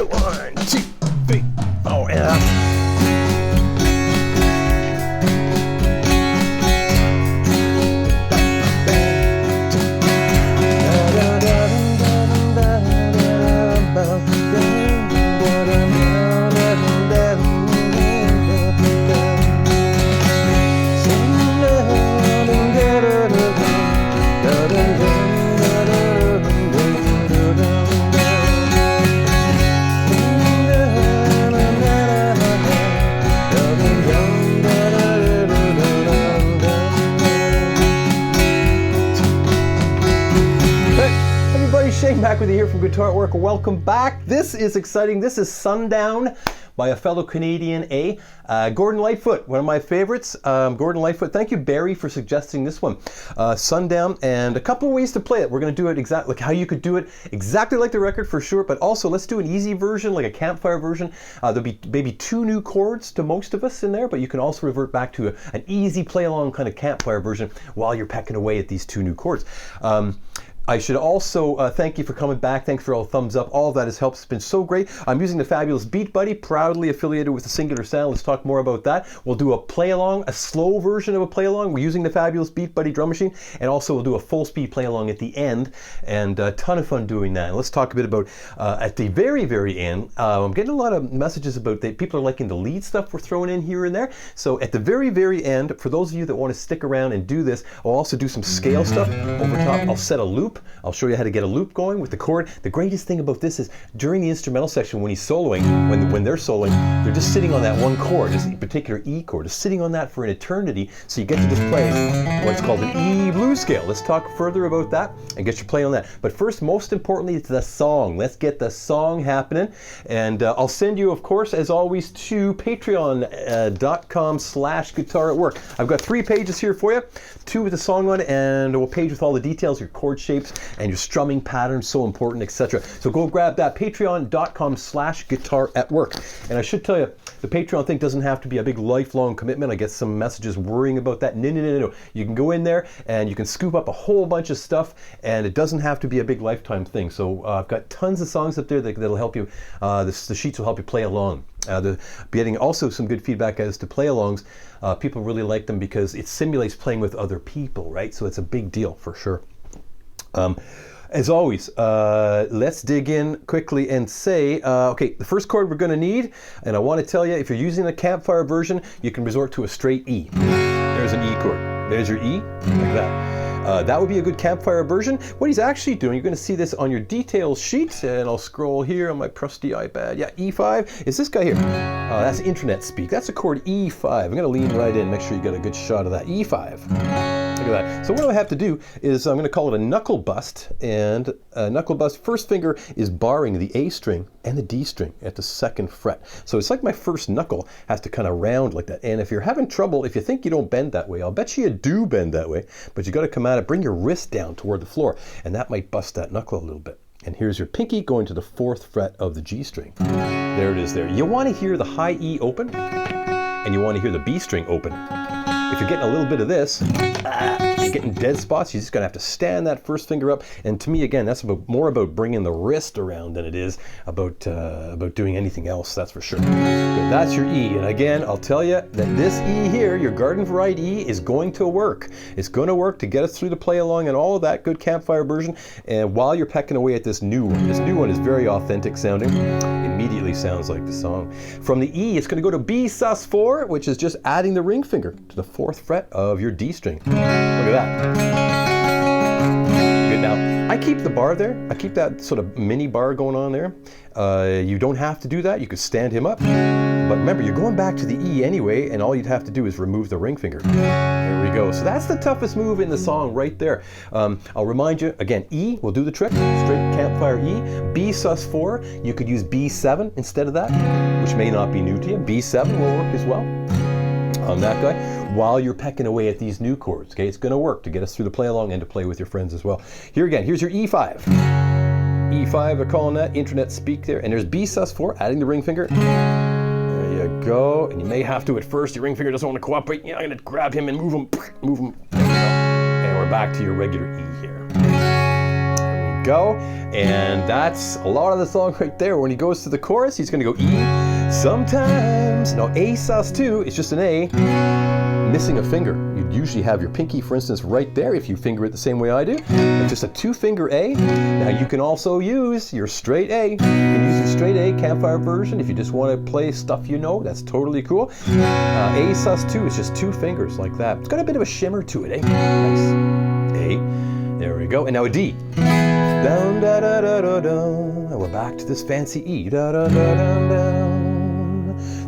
1, 2, 3, 4, and up. Back with you here from Guitar at Work. Welcome back. This is exciting. This is Sundown by a fellow Canadian, Gordon Lightfoot, one of my favorites. Gordon Lightfoot. Thank you, Barry, for suggesting this one. Sundown, and a couple of ways to play it. We're going to do it exactly like how you could do it, exactly like the record for sure, but also let's do an easy version, like a campfire version. There'll be maybe 2 new chords to most of us in there, but you can also revert back to an easy play-along kind of campfire version while you're pecking away at these 2 new chords. I should also thank you for coming back. Thanks for all the thumbs up. All of that has helped. It's been so great. I'm using the fabulous BEATBUDDY, proudly affiliated with the Singular Sound. Let's talk more about that. We'll do a play-along, a slow version of a play-along. We're using the fabulous BEATBUDDY drum machine. And also we'll do a full-speed play-along at the end. And a ton of fun doing that. And let's talk a bit about, at the very, very end, I'm getting a lot of messages about that people are liking the lead stuff we're throwing in here and there. So at the very, very end, for those of you that want to stick around and do this, I'll also do some scale stuff over top. I'll set a loop. I'll show you how to get a loop going with the chord. The greatest thing about this is during the instrumental section when he's soloing, when they're soloing, they're just sitting on that one chord, this particular E chord, just sitting on that for an eternity, so you get to just play what's called an E blues scale. Let's talk further about that and get your play on that. But first, most importantly, it's the song. Let's get the song happening. And I'll send you, of course, as always, to patreon.com/guitaratwork. I've got 3 pages here for you, 2 with the song on it, and a page with all the details, your chord shapes, and your strumming patterns, so important, etc. So go grab that, patreon.com/guitaratwork. And I should tell you, the Patreon thing doesn't have to be a big lifelong commitment. I get some messages worrying about that. No. You can go in there and you can scoop up a whole bunch of stuff, and it doesn't have to be a big lifetime thing. So I've got tons of songs up there that'll help you. The sheets will help you play along. Getting also some good feedback as to play-alongs. People really like them because it simulates playing with other people, right? So it's a big deal for sure. As always, let's dig in quickly and say, okay, the first chord we're going to need, and I want to tell you, if you're using the campfire version, you can resort to a straight E. There's an E chord. There's your E, like that. That would be a good campfire version. What he's actually doing, you're going to see this on your details sheet, and I'll scroll here on my trusty iPad. Yeah, E5 is this guy here. That's internet speak. That's a chord E5. I'm going to lean right in, make sure you get a good shot of that. E5. Look at that. So what I have to do is I'm going to call it a knuckle bust, and a knuckle bust, first finger is barring the A string and the D string at the 2nd fret. So it's like my first knuckle has to kind of round like that. And if you're having trouble, if you think you don't bend that way, I'll bet you do bend that way, but you got to come at it, bring your wrist down toward the floor, and that might bust that knuckle a little bit. And here's your pinky going to the 4th fret of the G string. There it is there. You want to hear the high E open, and you want to hear the B string open. If you're getting a little bit of this, you're getting dead spots, you're just going to have to stand that first finger up. And to me, again, that's more about bringing the wrist around than it is about doing anything else, that's for sure. But that's your E. And again, I'll tell you that this E here, your garden variety E, is going to work. It's going to work to get us through the play along and all of that good campfire version. And while you're pecking away at this new one is very authentic sounding. Immediately sounds like the song. From the E, it's going to go to B sus4, which is just adding the ring finger to the 4th fret of your D string. Look at that. Good. Now, I keep the bar there. I keep that sort of mini bar going on there. You don't have to do that. You could stand him up. But remember, you're going back to the E anyway, and all you'd have to do is remove the ring finger. There we go. So that's the toughest move in the song right there. I'll remind you, again, E will do the trick. Straight campfire E. B sus4, you could use B7 instead of that, which may not be new to you. B7 will work as well on that guy while you're pecking away at these new chords. Okay, it's going to work to get us through the play along and to play with your friends as well. Here again, here's your E5. E5, they're calling that internet speak there. And there's B sus4, adding the ring finger. There you go. And you may have to at first. Your ring finger doesn't want to cooperate. Yeah, I'm going to grab him and move him. Move him. There we go. And we're back to your regular E here. There we go. And that's a lot of the song right there. When he goes to the chorus, he's going to go E sometimes. Now A sus2 is just an A missing a finger. You'd usually have your pinky, for instance, right there if you finger it the same way I do. It's just a 2-finger A. Now you can also use your straight A. You can use your straight A campfire version if you just want to play stuff you know. That's totally cool. A sus2 is just 2 fingers like that. It's got a bit of a shimmer to it, eh? Nice. A. There we go. And now a D. Down, da, da, da, da, da. And we're back to this fancy E. Da, da, da, da, da.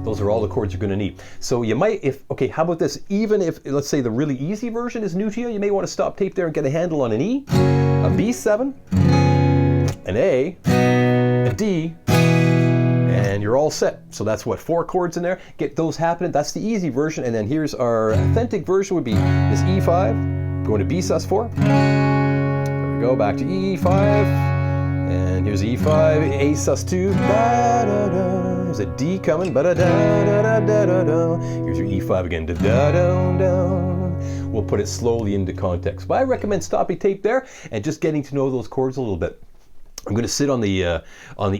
Those are all the chords you're going to need. So you might, okay, how about this? Even if, let's say, the really easy version is new to you, you may want to stop tape there and get a handle on an E, a B7, an A, a D, and you're all set. So that's what, 4 chords in there. Get those happening. That's the easy version. And then here's our authentic version would be this E5, going to B sus4. There we go, back to E5. And here's E5, A sus2, da da da. There's a D coming, ba da da da da da da. Here's your E5 again, da da da da. We'll put it slowly into context. But I recommend stopping tape there and just getting to know those chords a little bit. I'm going to sit on the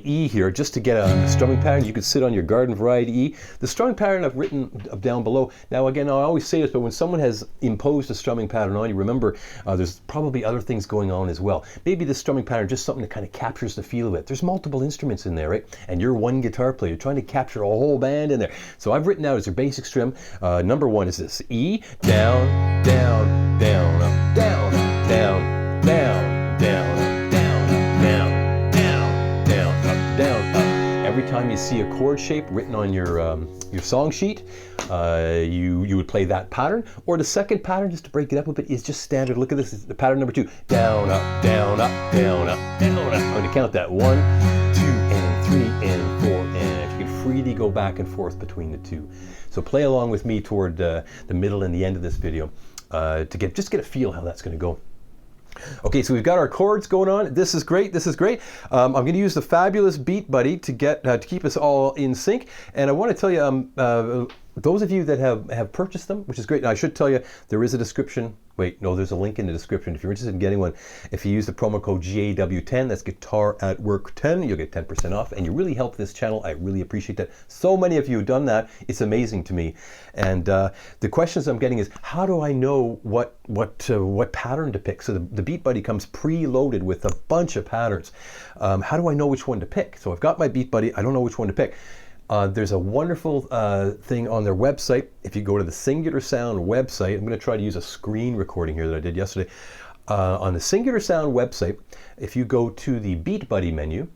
E here just to get a strumming pattern. You could sit on your garden variety E. The strumming pattern I've written down below. Now again, I always say this, but when someone has imposed a strumming pattern on you, remember there's probably other things going on as well. Maybe the strumming pattern just something that kind of captures the feel of it. There's multiple instruments in there, right? And you're one guitar player. You're trying to capture a whole band in there. So I've written out as your basic strum. Number 1 is this: E, down, down, down, up, down, up, down, down, down, up. Every time you see a chord shape written on your song sheet, you would play that pattern. Or the second pattern, just to break it up a bit, is just standard. Look at this, the pattern number 2. Down, up, down, up, down, up, down, up. I'm going to count that 1, 2, and 3, and 4. And you can freely go back and forth between the two. So play along with me toward the middle and the end of this video to just get a feel how that's going to go. Okay, so we've got our chords going on. This is great. This is great. I'm going to use the fabulous BEATBUDDY to keep us all in sync. And I want to tell you, those of you that have purchased them, which is great. Now I should tell you there is a description. Wait, no, there's a link in the description if you're interested in getting one. If you use the promo code GAW10, that's Guitar at Work 10, you'll get 10% off, and you really help this channel. I really appreciate that. So many of you have done that. It's amazing to me. And the questions I'm getting is, how do I know what pattern to pick? So the BEATBUDDY comes preloaded with a bunch of patterns. How do I know which one to pick? So I've got my BEATBUDDY. I don't know which one to pick. There's a wonderful thing on their website. If you go to the Singular Sound website, I'm going to try to use a screen recording here that I did yesterday. On the Singular Sound website, if you go to the BEATBUDDY menu,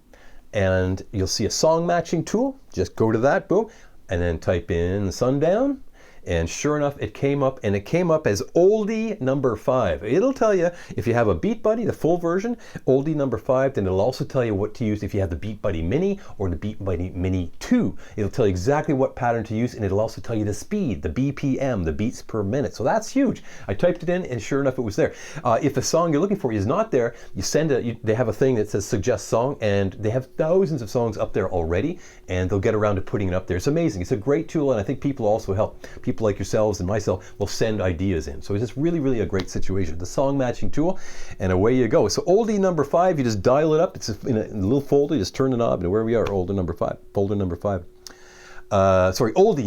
and you'll see a song matching tool, just go to that, boom, and then type in Sundown. And sure enough, it came up, and it came up as oldie number 5. It'll tell you if you have a BEATBUDDY, the full version, oldie number 5, then it'll also tell you what to use if you have the BEATBUDDY Mini or the BEATBUDDY Mini 2. It'll tell you exactly what pattern to use, and it'll also tell you the speed, the BPM, the beats per minute. So that's huge. I typed it in, and sure enough, it was there. If the song you're looking for is not there, you send they have a thing that says suggest song, and they have thousands of songs up there already, and they'll get around to putting it up there. It's amazing. It's a great tool, and I think people also help. People like yourselves and myself will send ideas in. So it's just really, really a great situation. The song matching tool, and away you go. So oldie number 5, you just dial it up. It's in a little folder. You just turn the knob, and where we are, folder number 5. Oldie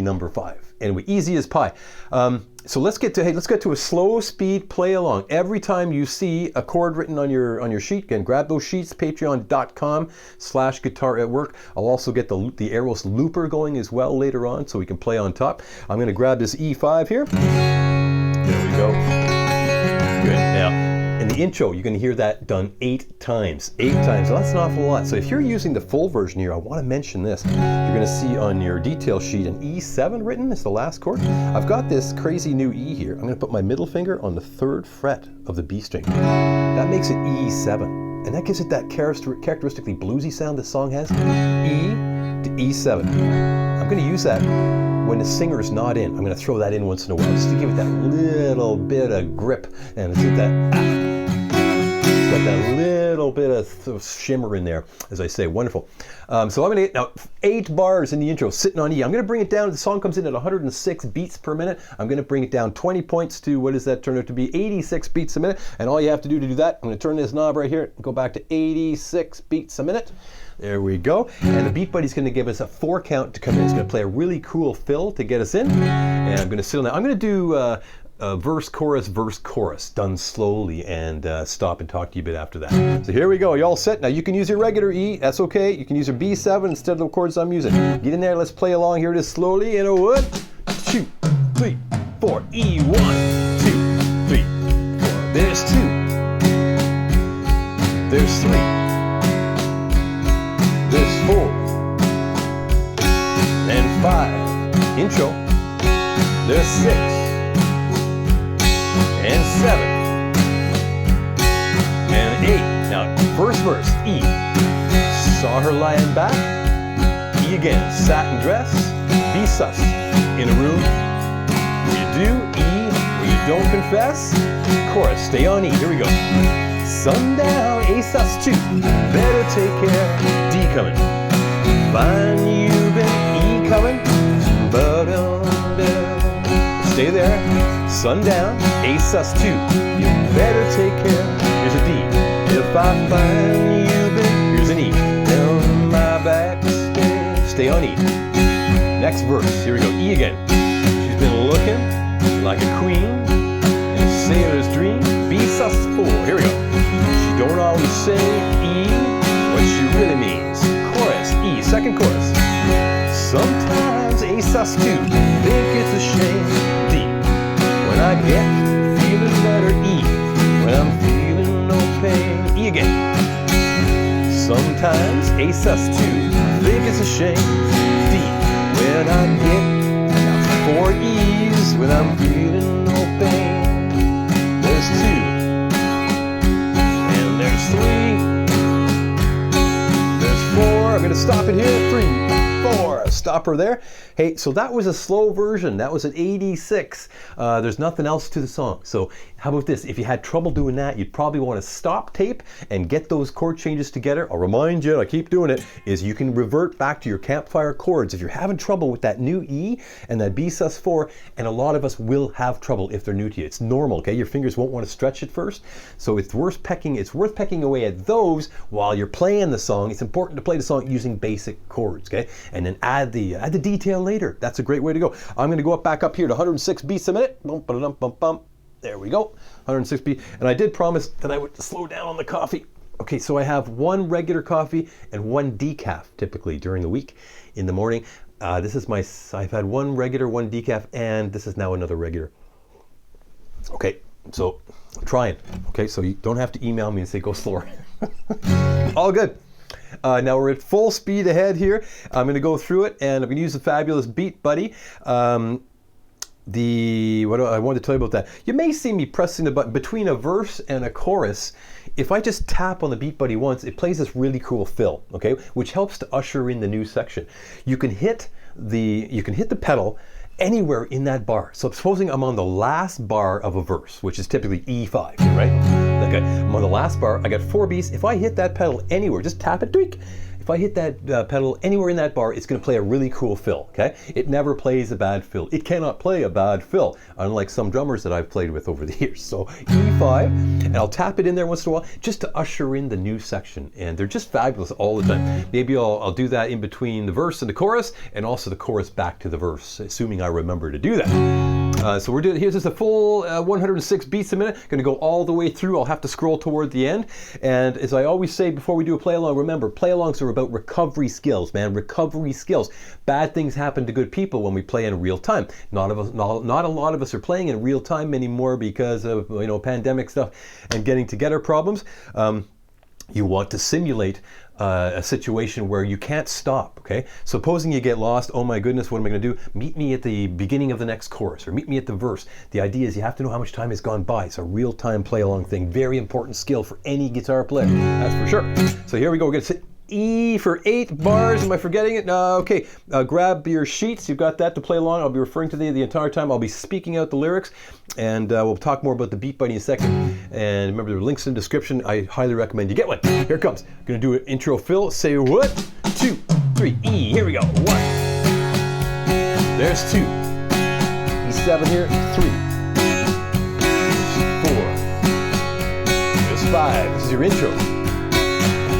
number 5. Anyway, easy as pie. So let's get to a slow speed play along. Every time you see a chord written on your sheet, again, grab those sheets, patreon.com/guitar at work. I'll also get the Aeros Looper going as well later on, so we can play on top. I'm going to grab this E5 here. There we go. Good. Now, in the intro, you're going to hear that done 8 times. 8 times. Well, that's an awful lot. So if you're using the full version here, I want to mention this. You're going to see on your detail sheet an E7 written. It's the last chord. I've got this crazy new E here. I'm going to put my middle finger on the 3rd fret of the B string. That makes it E7. And that gives it that characteristically bluesy sound the song has. E to E7. I'm going to use that when the singer's not in. I'm going to throw that in once in a while just to give it that little bit of grip. And it's that that little bit of shimmer in there, as I say. Wonderful. So I'm going to get now 8 bars in the intro sitting on E. I'm going to bring it down. The song comes in at 106 beats per minute. I'm going to bring it down 20 points to, what does that turn out to be? 86 beats a minute. And all you have to do that, I'm going to turn this knob right here and go back to 86 beats a minute. There we go. And the BeatBuddy's going to give us a 4 count to come in. It's going to play a really cool fill to get us in. And I'm going to sit on that. I'm going to do verse, chorus, done slowly, and stop and talk to you a bit after that. So here we go. You all set? Now you can use your regular E. That's okay. You can use your B7 instead of the chords I'm using. Get in there. Let's play along. Here it is slowly. In a 1, 2, 3, 4. E. 1, 2, 3, 4. There's 2. There's 3. There's 4 and 5. Intro. There's 6 and 7 and 8. Now first verse, E. Saw her lying back. E again. Satin dress. B sus. In a room where you do E, where you don't confess. Chorus. Stay on E. Here we go. Sundown, A sus 2. Better take care. D coming. Find you been E coming. Stay there. Sundown, A sus 2. You better take care. Here's a D. If I find you been, here's an E. Down my back, stay on E. Next verse. Here we go. E again. She's been looking like a queen in a sailor's dream. B sus 4. Here we go. She don't always say E, what she really means. Chorus, E, second chorus. Sometimes A sus 2, think it's a shame. D, when I get feeling better. E, when I'm feeling no pain. E again. Sometimes A sus 2, think it's a shame. D, when I get 4 E's, when I'm feeling no pain. There's 2. 3, there's 4, I'm going to stop it here, 3, 4, stop her there. Hey, so that was a slow version, that was at 86, there's nothing else to the song. So how about this, if you had trouble doing that, you'd probably want to stop tape and get those chord changes together. I'll remind you, I keep doing it, is you can revert back to your campfire chords. If you're having trouble with that new E and that B sus 4, and a lot of us will have trouble if they're new to you. It's normal, okay? Your fingers won't want to stretch at first. So it's worth pecking away at those while you're playing the song. It's important to play the song using basic chords, okay? And then add the detail later. That's a great way to go. I'm going to go back up here to 106 beats a minute. There we go, 106 beats. And I did promise that I would slow down on the coffee. Okay, so I have 1 regular coffee and 1 decaf typically during the week in the morning. I've had 1 regular, 1 decaf, and this is now another regular. Okay, so I'm trying. Okay, so you don't have to email me and say go slower. All good. Now we're at full speed ahead here. I'm going to go through it, and I'm going to use the fabulous BeatBuddy. What I wanted to tell you about that. You may see me pressing the button between a verse and a chorus. If I just tap on the BeatBuddy once, it plays this really cool fill, okay, which helps to usher in the new section. You can hit the pedal anywhere in that bar. So supposing I'm on the last bar of a verse, which is typically E5, right? Okay, I'm on the last bar, I got 4 beats. If I hit that pedal anywhere, just tap it, tweak. If I hit that pedal anywhere in that bar, it's going to play a really cool fill, okay? It never plays a bad fill. It cannot play a bad fill, unlike some drummers that I've played with over the years. So E5, and I'll tap it in there once in a while just to usher in the new section. And they're just fabulous all the time. Maybe I'll do that in between the verse and the chorus, and also the chorus back to the verse, assuming I remember to do that. So here's just a full 106 beats a minute. Going to go all the way through. I'll have to scroll toward the end. And as I always say before we do a play-along, remember, play-alongs are about recovery skills, man. Recovery skills. Bad things happen to good people when we play in real time. Not a lot of us are playing in real time anymore because of pandemic stuff and getting together problems. You want to simulate a situation where you can't stop, okay? Supposing you get lost, oh my goodness, what am I going to do? Meet me at the beginning of the next chorus, or meet me at the verse. The idea is you have to know how much time has gone by. It's a real-time play-along thing. Very important skill for any guitar player, that's for sure. So here we go. We're going to sit E for 8 bars. Am I forgetting it? Okay, grab your sheets. You've got that to play along. I'll be referring to the entire time. I'll be speaking out the lyrics, and we'll talk more about the BEATBUDDY in a second. And remember, the links in the description. I highly recommend you get one. Here it comes. Gonna do an intro fill. Say what? 2, 3, E. Here we go. 1. There's 2. E7 here. 3. 4. There's 5. This is your intro.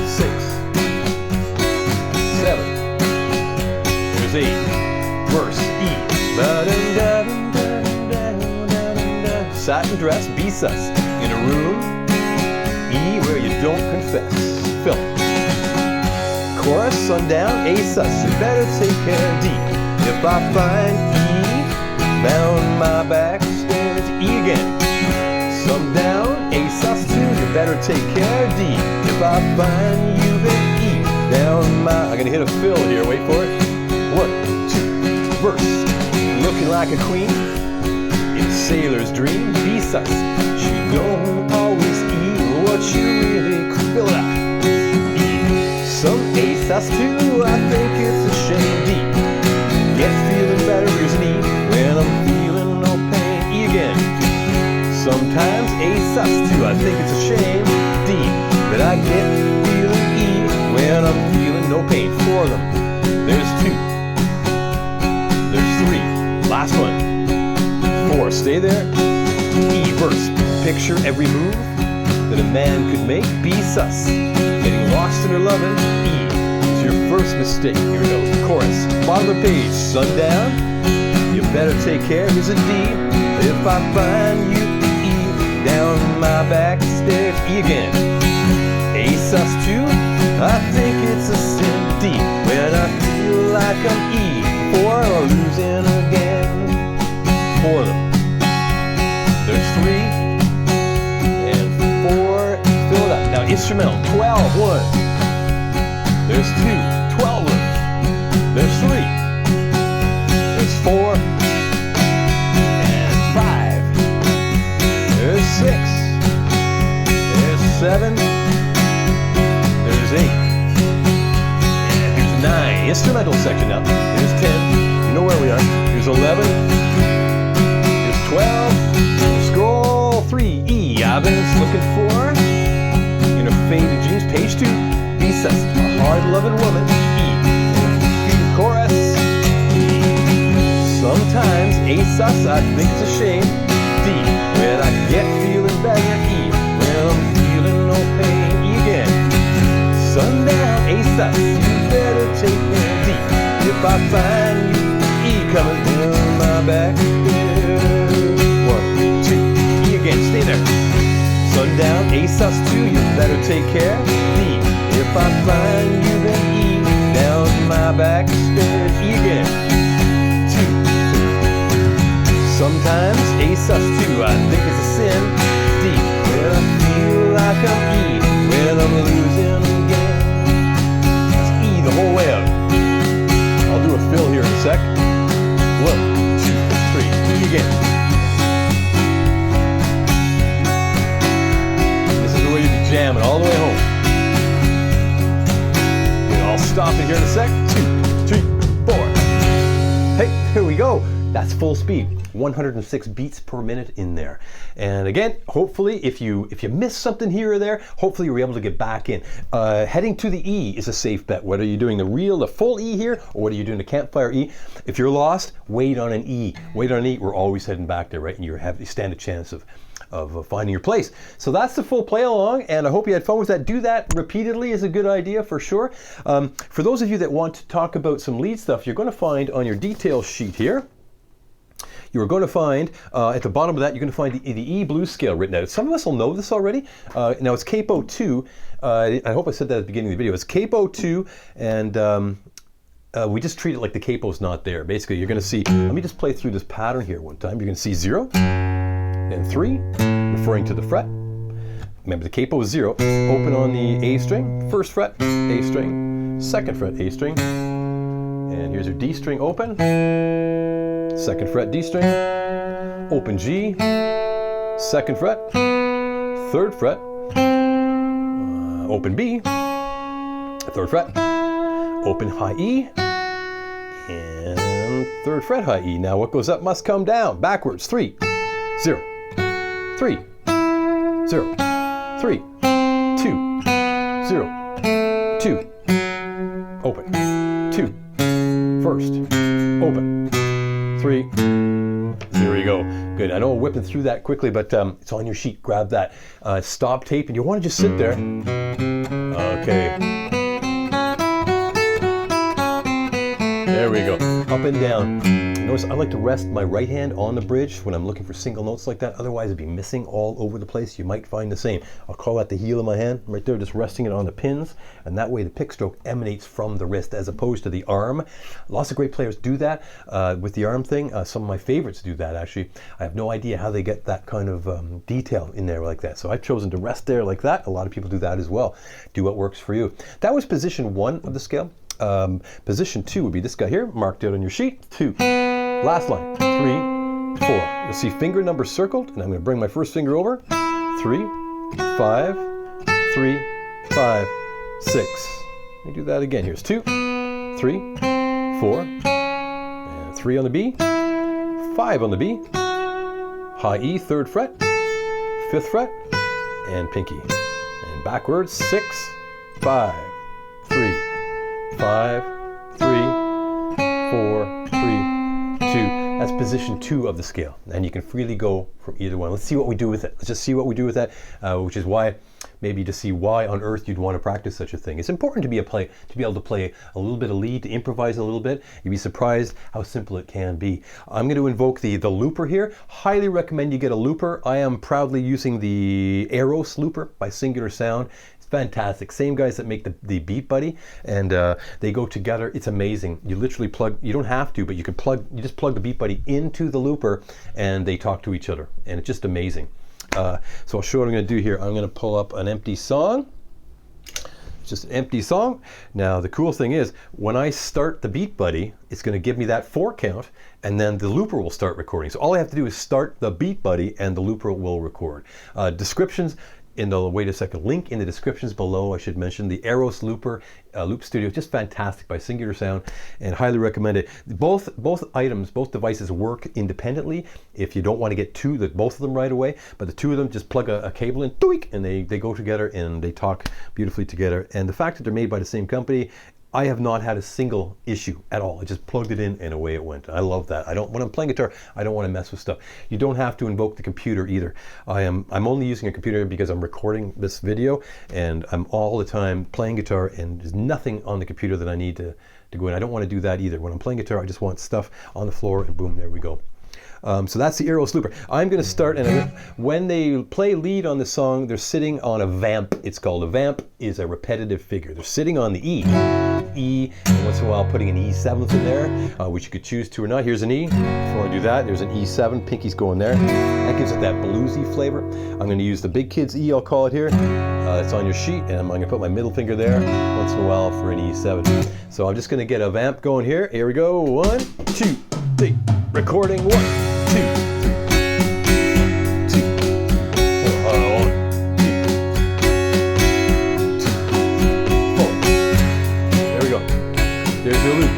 6. 7. There's 8. Verse E. Satin dress, B sus. In a room, E where you don't confess. Fill. Chorus, sundown, A sus. You better take care, D. If I find E, down my back stairs, E again. Sundown, A sus 2. You better take care, D. If I find you, then E. Down my, I'm gonna hit a fill here, wait for it. 1, 2, verse. Looking like a queen in a sailor's dream. B sus. She don't always eat what she really could. Fill it up. E. Some A sus 2. I think it's a shame. D. Get feeling better. Here's an E. When I'm feeling no pain. E again. Sometimes A sus 2. I think it's a shame. D. That I get feeling E. When I'm feeling no pain. 4 of them. There's 2. There's 3. Last one. 4. Stay there. E verse. Picture every move that a man could make. B sus. Getting lost in her loving. E. It's your first mistake. Here we go. Chorus. Bottom of the page. Sundown. You better take care. Here's a D. If I find you, E. Down my back stairs. E again. A sus 2. I think it's a sin. D. When I feel like I'm E. 4. Losing again. 4 of them. There's 3. And 4. Fill it up. Now instrumental. 12. 1. There's 2. 12 of them. There's 3. There's 4. And 5. There's 6. There's 7. There's 8. And here's 9. Instrumental section now. Here's 10. You know where we are. Here's 11. Here's 12. Scroll 3. E. I've been looking for in a faded jeans. Page 2. B sus. A hard-loving woman. E. Chorus. E. Sometimes A sus. I think it's a shame. D. When I get feeling better. E. When I'm feeling no pain. E again. Sundown, A sus, you better take care. D. If I find you, E coming down my back. 1, 2, E again, stay there. Sundown, A sus 2, you better take care. D. If I find you, then E down my back stairs. E again. 2. Sometimes A sus 2, I think it's a sin. D. When I feel like I'm E, when I'm losing again. The whole way up. I'll do a fill here in a sec. 1, 2, 3. E again. This is the way you be jamming all the way home. And I'll stop it here in a sec. 2, 3, 4. Hey, here we go. That's full speed. 106 beats per minute in there. And again, hopefully if you miss something here or there, hopefully you're able to get back in. Heading to the E is a safe bet. Whether you're doing the full E here, or whether you're doing the campfire E. If you're lost, wait on an E. Wait on an E, we're always heading back there, right? And you stand a chance of finding your place. So that's the full play along, and I hope you had fun with that. Do that repeatedly is a good idea for sure. For those of you that want to talk about some lead stuff, you're going to find on your details sheet here, you're going to find at the bottom of that, you're going to find the E blues scale written out. Some of us will know this already. Now it's capo 2. I hope I said that at the beginning of the video. It's capo 2, and we just treat it like the capo's not there. Basically, you're going to see, let me just play through this pattern here one time. You're going to see 0 and 3, referring to the fret. Remember, the capo is 0. Open on the A string, first fret, A string, second fret, A string. And here's your D string open. Second fret, D string. Open G. Second fret. 3rd fret. Open B. 3rd fret, open high E, and 3rd fret high E. Now what goes up must come down, backwards, 3, 0, 3, 0, 3, 2, 0, 2, open, 2, 1st, open, 3, there you go. Good. I know I'm whipping through that quickly, but it's on your sheet. Grab that stop tape, and you want to just sit there. Okay. There we go. Up and down. Notice I like to rest my right hand on the bridge when I'm looking for single notes like that. Otherwise, it'd be missing all over the place. You might find the same. I'll call that the heel of my hand right there, just resting it on the pins. And that way the pick stroke emanates from the wrist as opposed to the arm. Lots of great players do that with the arm thing. Some of my favorites do that, actually. I have no idea how they get that kind of detail in there like that. So I've chosen to rest there like that. A lot of people do that as well. Do what works for you. That was position 1 of the scale. Position 2 would be this guy here, marked out on your sheet. 2. Last line, 3, 4. You'll see finger number circled, and I'm going to bring my first finger over. 3, 5, 3, 5, 6. Let me do that again. Here's 2, 3, 4, and 3 on the B, 5 on the B, high E, 3rd fret, 5th fret, and pinky. And backwards, 6, 5, 3, 5, 3, 4, 3, 2. That's position 2 of the scale, and you can freely go from either one. Let's see what we do with it. Let's just see what we do with that, which is why, maybe to see why on earth you'd want to practice such a thing. It's important to be able to play a little bit of lead, to improvise a little bit. You'd be surprised how simple it can be. I'm going to invoke the looper here. Highly recommend you get a looper. I am proudly using the AEROS Looper by Singular Sound. Fantastic. Same guys that make the BEATBUDDY, and they go together. It's amazing. You literally plug, you don't have to, but you just plug the BEATBUDDY into the looper and they talk to each other, and it's just amazing. So I'll show what I'm going to do here. I'm going to pull up an empty song. It's just an empty song. Now the cool thing is, when I start the BEATBUDDY, it's going to give me that 4 count, and then the looper will start recording. So all I have to do is start the BEATBUDDY and the looper will record. Descriptions in the, wait a second, link in the descriptions below, I should mention, the AEROS Looper Loop Studio, just fantastic by Singular Sound, and highly recommend it. Both items, both devices work independently if you don't want to get both of them right away, but the two of them, just plug a cable in, tweak, and they go together and they talk beautifully together. And the fact that they're made by the same company, I have not had a single issue at all. I just plugged it in and away it went. I love that. When I'm playing guitar, I don't want to mess with stuff. You don't have to invoke the computer either. I'm only using a computer because I'm recording this video, and I'm all the time playing guitar, and there's nothing on the computer that I need to go in. I don't want to do that either. When I'm playing guitar, I just want stuff on the floor, and boom, there we go. So that's the AEROS Looper. I'm going to start, and when they play lead on the song, they're sitting on a vamp. It's called a vamp. Is a repetitive figure. They're sitting on the E, and once in a while putting an E7 in there, which you could choose to or not. Here's an E. If you want to do that, there's an E7. Pinky's going there. That gives it that bluesy flavor. I'm going to use the big kid's E, I'll call it here. It's on your sheet, and I'm going to put my middle finger there once in a while for an E7. So I'm just going to get a vamp going here. Here we go. 1, 2, 3. Recording 1, 2, 3, 2, 4, 1, 2, 4. There we go. There's your loop.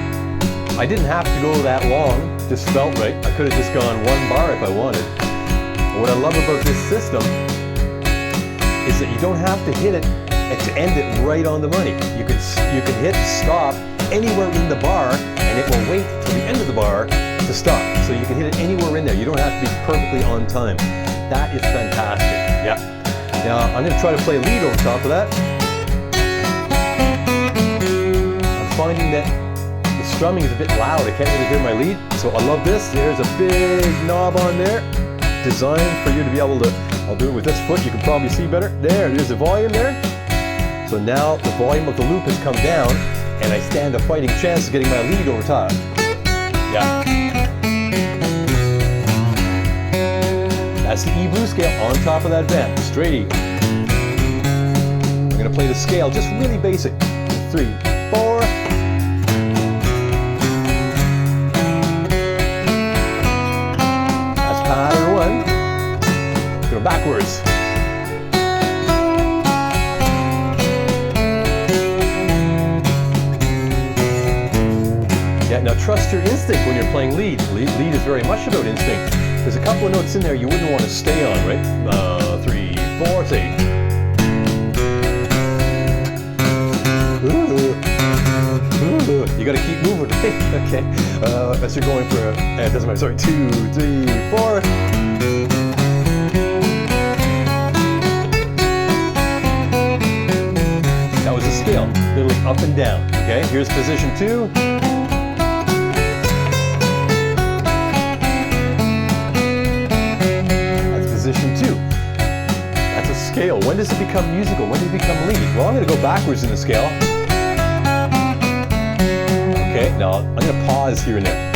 I didn't have to go that long, just felt right. I could have just gone 1 bar if I wanted. But what I love about this system is that you don't have to hit it and to end it right on the money. You can hit stop anywhere in the bar, and it will wait till the end of the bar to stop. So you can hit it anywhere in there. You don't have to be perfectly on time. That is fantastic. Yeah. Now I'm going to try to play lead over top of that. I'm finding that the strumming is a bit loud. I can't really hear my lead. So I love this. There's a big knob on there, designed for you to be able to, I'll do it with this foot. You can probably see better. There's the volume there. So now the volume of the loop has come down, and I stand a fighting chance of getting my lead over top. Yeah. That's the E blues scale on top of that vamp, straight E. I'm going to play the scale just really basic. 3, 4. That's pattern 1. Go backwards. Yeah, now trust your instinct when you're playing lead. Lead is very much about instinct. There's a couple of notes in there you wouldn't want to stay on, right? 3, 4, say. You gotta keep moving, okay? As you're going for, it doesn't matter, sorry, 2, 3, 4. That was a scale, little up and down, okay? Here's position 2. That's position 2. That's a scale. When does it become musical? When does it become lead? Well, I'm gonna go backwards in the scale. Okay, now I'm going to pause here and there.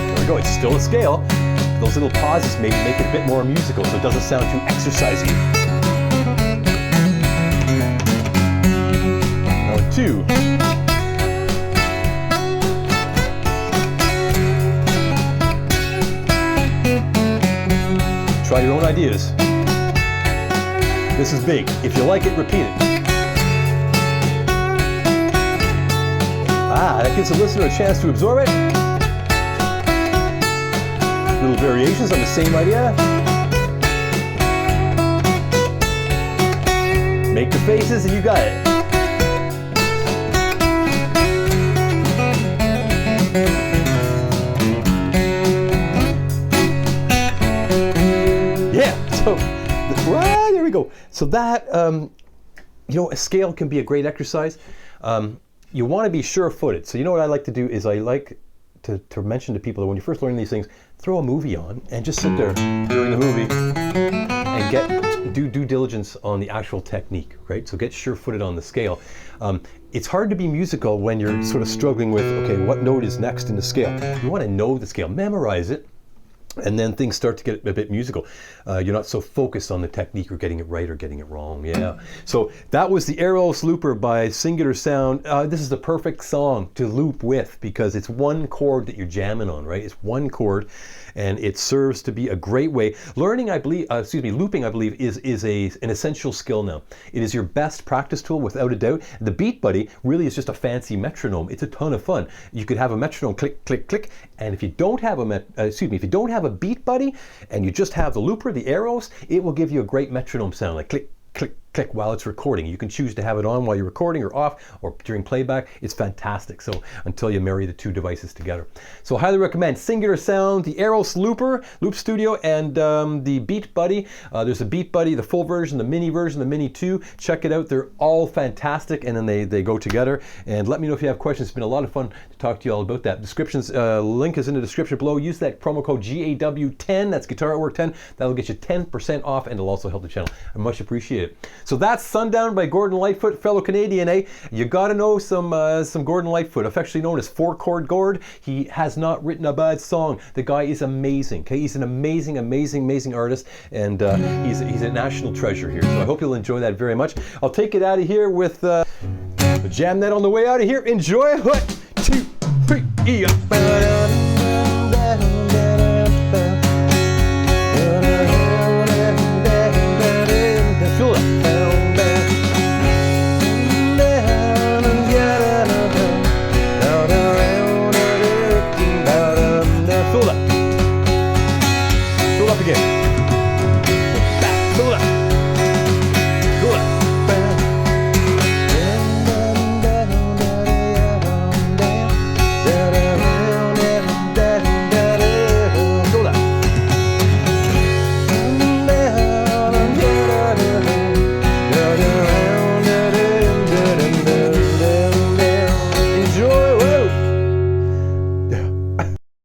There we go, it's still a scale. Those little pauses maybe make it a bit more musical so it doesn't sound too exercisey. Now 2. Try your own ideas. This is big. If you like it, repeat it. That gives the listener a chance to absorb it. Little variations on the same idea. Make the faces and you got it. Yeah, so, well, there we go. So that, you know, a scale can be a great exercise. You want to be sure-footed. So you know what I like to do is I like to mention to people that when you first learn these things, throw a movie on and just sit there during the movie and do due diligence on the actual technique, right? So get sure-footed on the scale. It's hard to be musical when you're sort of struggling with, okay, what note is next in the scale? You want to know the scale, memorize it, and then things start to get a bit musical. You're not so focused on the technique or getting it right or getting it wrong. Yeah. So that was the Aeros Looper by Singular Sound. This is the perfect song to loop with because it's one chord that you're jamming on, right? It's one chord, and it serves to be a great way. Learning, I believe, looping, I believe, is an essential skill now. It is your best practice tool without a doubt. The BEATBUDDY really is just a fancy metronome. It's a ton of fun. You could have a metronome click, click, click, and if you don't have a BEATBUDDY and you just have the looper, the Aeros, it will give you a great metronome sound, like click, click, click while it's recording. You can choose to have it on while you're recording or off or during playback. It's fantastic. So until you marry the two devices together. So I highly recommend Singular Sound, the AEROS Looper, Loop Studio, and the BEATBUDDY. There's a BEATBUDDY, the full version, the mini version, the mini 2. Check it out. They're all fantastic, and then they go together. And let me know if you have questions. It's been a lot of fun to talk to you all about that. Descriptions link is in the description below. Use that promo code GAW10. That's Guitar Artwork 10. That'll get you 10% off, and it'll also help the channel. I much appreciate it. So that's Sundown by Gordon Lightfoot, fellow Canadian, eh? You gotta know some Gordon Lightfoot, affectionately known as 4-Chord Gord. He has not written a bad song. The guy is amazing, okay? He's an amazing, amazing, amazing artist, and he's a national treasure here. So I hope you'll enjoy that very much. I'll take it out of here with the jam net on the way out of here. Enjoy. 1, 2, 3,